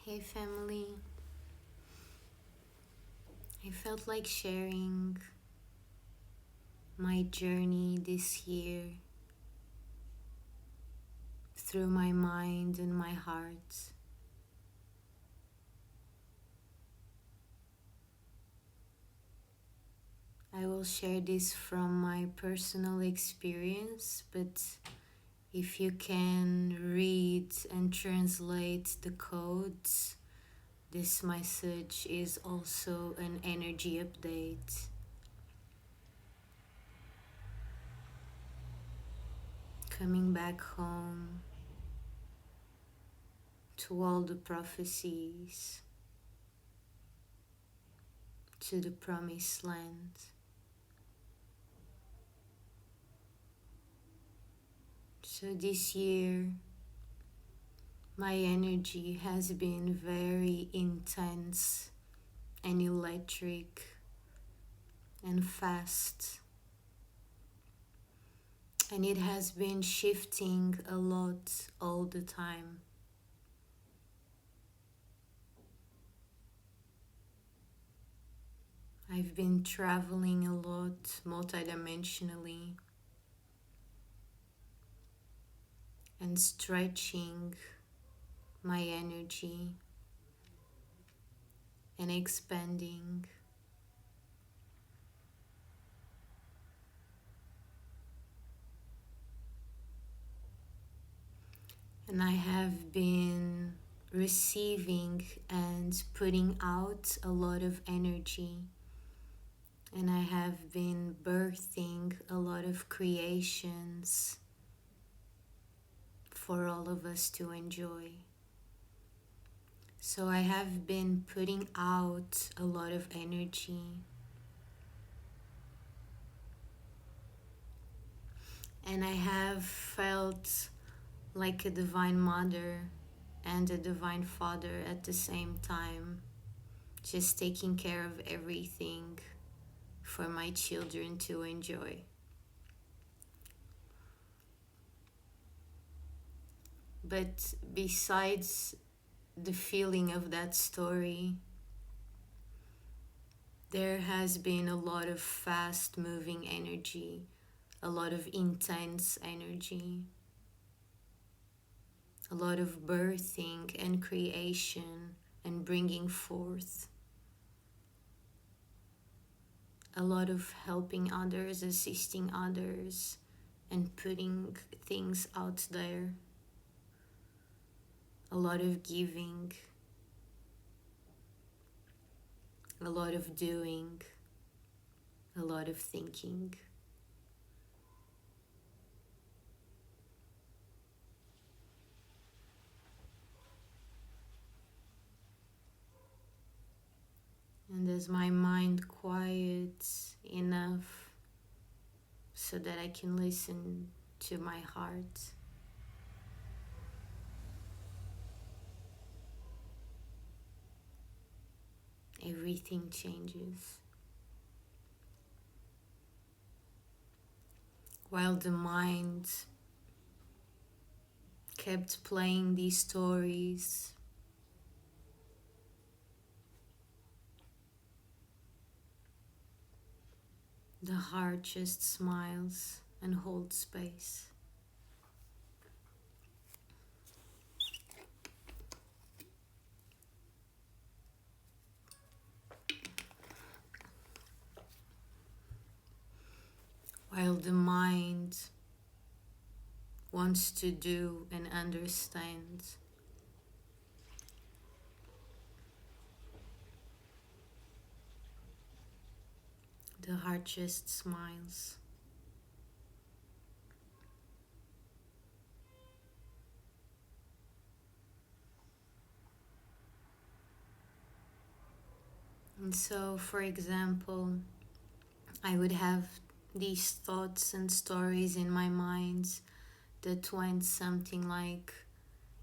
Hey family, I felt like sharing my journey this year through my mind and my heart. I will share this from my personal experience, but if you can read and translate the codes, this message is also an energy update. Coming back home to all the prophecies, to the promised land. So this year, my energy has been very intense and electric and fast. And it has been shifting a lot all the time. I've been traveling a lot multidimensionally and stretching my energy and expanding. And I have been receiving and putting out a lot of energy. And I have been birthing a lot of creations for all of us to enjoy. So I have been putting out a lot of energy. And I have felt like a divine mother and a divine father at the same time, just taking care of everything for my children to enjoy. But besides the feeling of that story, there has been a lot of fast moving energy, a lot of intense energy, a lot of birthing and creation and bringing forth, a lot of helping others, assisting others, and putting things out there, a lot of giving, a lot of doing, a lot of thinking. And as my mind quiets enough so that I can listen to my heart, everything changes. While the mind kept playing these stories, the heart just smiles and holds space. While the mind wants to do and understand, the heart just smiles. And so, for example, I would have these thoughts and stories in my mind that went something like,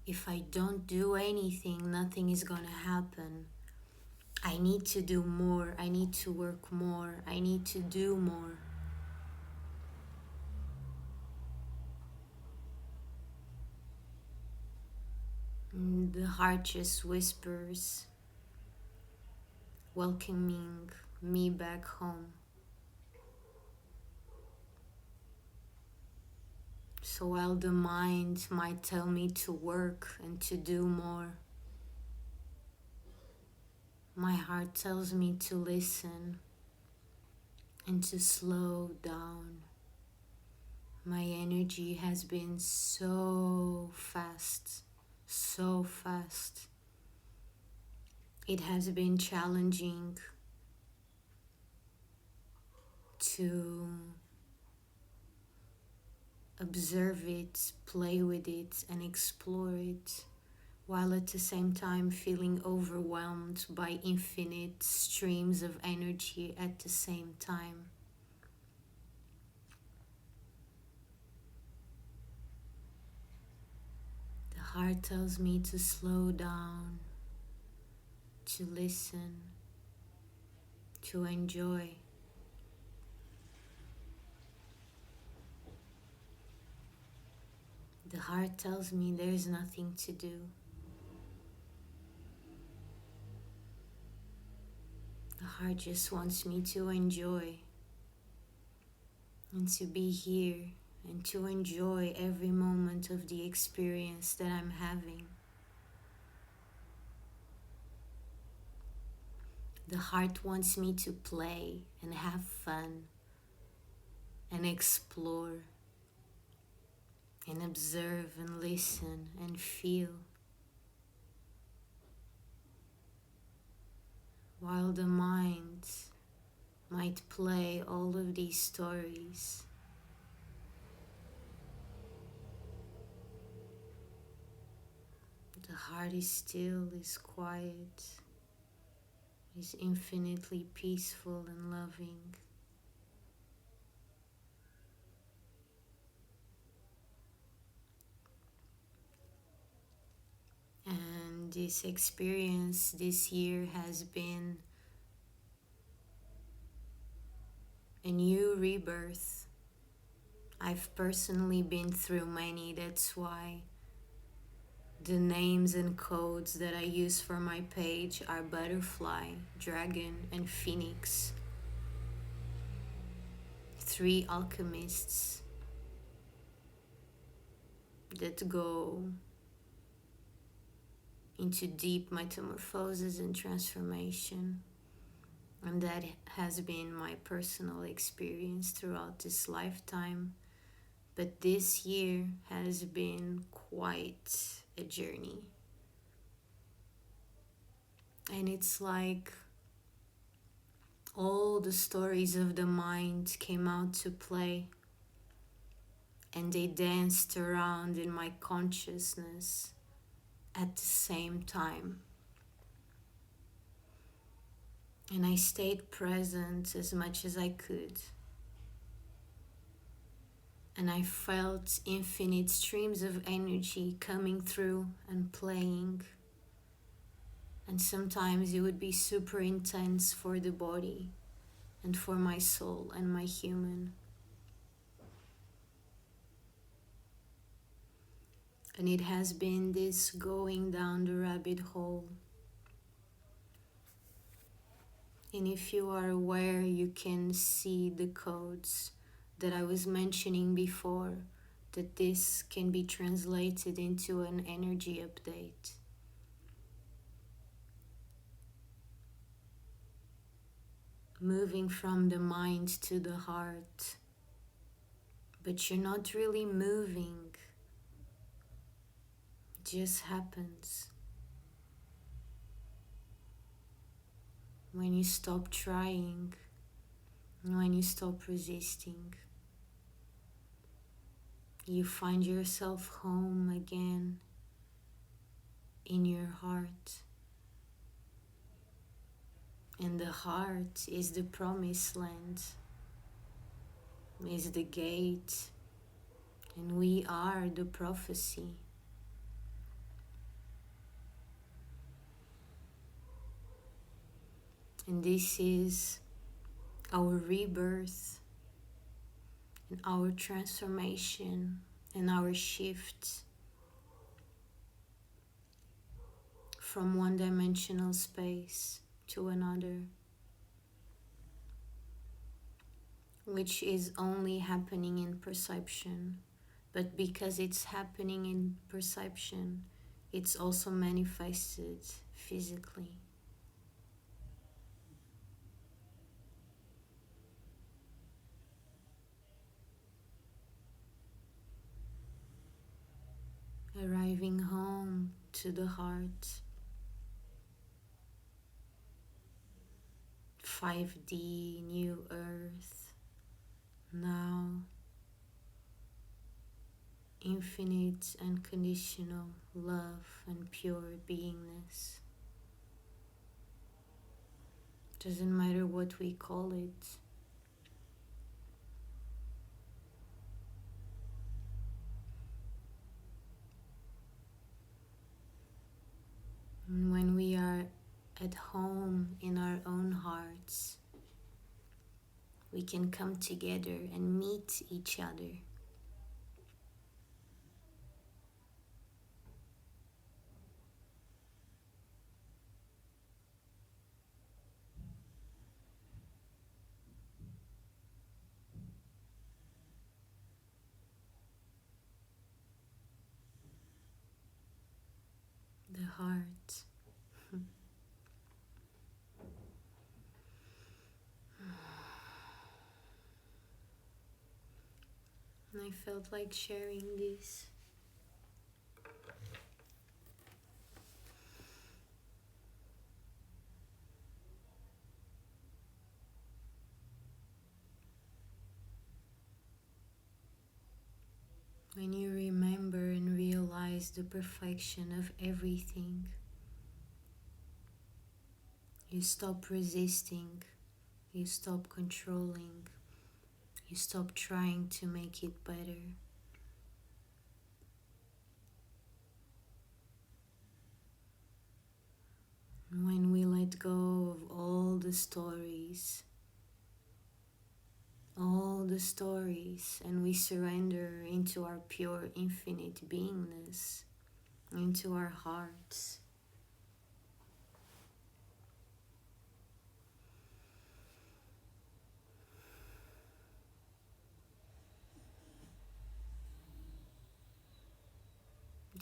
if I don't do anything, nothing is gonna happen. I need to do more. I need to work more. I need to do more. And the heart just whispers, welcoming me back home. So while the mind might tell me to work and to do more, my heart tells me to listen and to slow down. My energy has been so fast, so fast. It has been challenging to observe it, play with it, and explore it, while at the same time feeling overwhelmed by infinite streams of energy at the same time. The heart tells me to slow down, to listen, to enjoy. The heart tells me there's nothing to do. The heart just wants me to enjoy and to be here and to enjoy every moment of the experience that I'm having. The heart wants me to play and have fun and explore and observe and listen and feel, while the mind might play all of these stories. The heart is still, is quiet, is infinitely peaceful and loving. And this experience this year has been a new rebirth. I've personally been through many, that's why the names and codes that I use for my page are butterfly, dragon, and phoenix. 3 alchemists that go into deep metamorphosis and transformation. And that has been my personal experience throughout this lifetime. But this year has been quite a journey. And it's like all the stories of the mind came out to play, and they danced around in my consciousness at the same time. And I stayed present as much as I could. And I felt infinite streams of energy coming through and playing. And sometimes it would be super intense for the body and for my soul and my human. And it has been this going down the rabbit hole. And if you are aware, you can see the codes that I was mentioning before, that this can be translated into an energy update. Moving from the mind to the heart. But you're not really moving. It just happens. When you stop trying, and when you stop resisting, you find yourself home again in your heart. And the heart is the promised land, is the gate, and we are the prophecy. And this is our rebirth and our transformation and our shift. from one dimensional space to another, which is only happening in perception. But because it's happening in perception, it's also manifested physically. Arriving home to the heart, 5D, new earth, now infinite unconditional love and pure beingness. Doesn't matter what we call it. And when we are at home in our own hearts, we can come together and meet each other. The heart. And I felt like sharing this. When you remember and realize the perfection of everything, you stop resisting, you stop controlling, you stop trying to make it better. And when we let go of all the stories, and we surrender into our pure infinite beingness, into our hearts,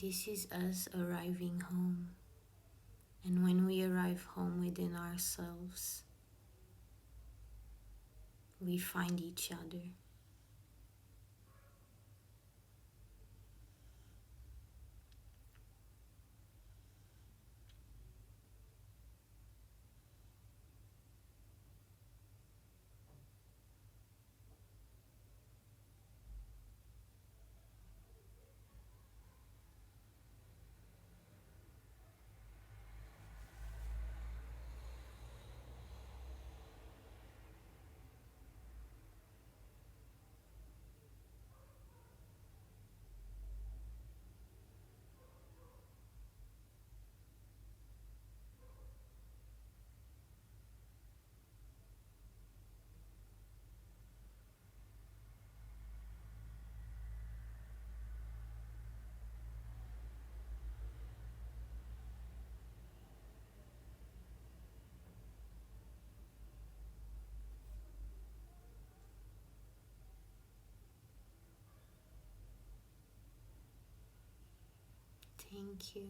this is us arriving home. And when we arrive home within ourselves, we find each other. Thank you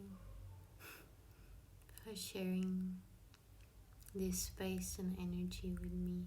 for sharing this space and energy with me.